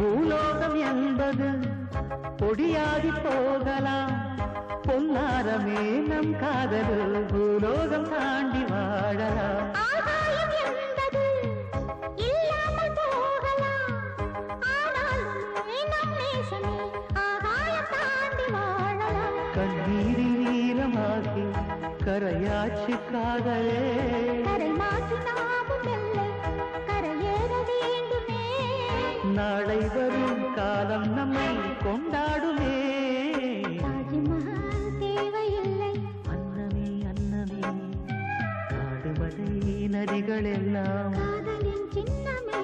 பூலோகம் என்பது பொடியாகி போகலாம், பொன்னாரமே நம் காதல் பூலோகம் தாண்டி வாழலாம். ஆகாயம் என்பது இல்லாமல் போகலாம், ஆனாலும் நம் நேசமே ஆகாயம் தாண்டி வாழலாம். கண்ணீரில் ஈரமாகி கரையாட்சி காதலே, கரை மாற்றி நாமும் வெல்லை கரையேற வேண்டுமே. நாளை வரும் காலம் நம்மை கொண்டாடுமே. தாஜ்மஹால் தேவையில்லை அன்னமே அன்னமே, காடுமலை நதிகள் எல்லாம் காதலின் சின்னமே.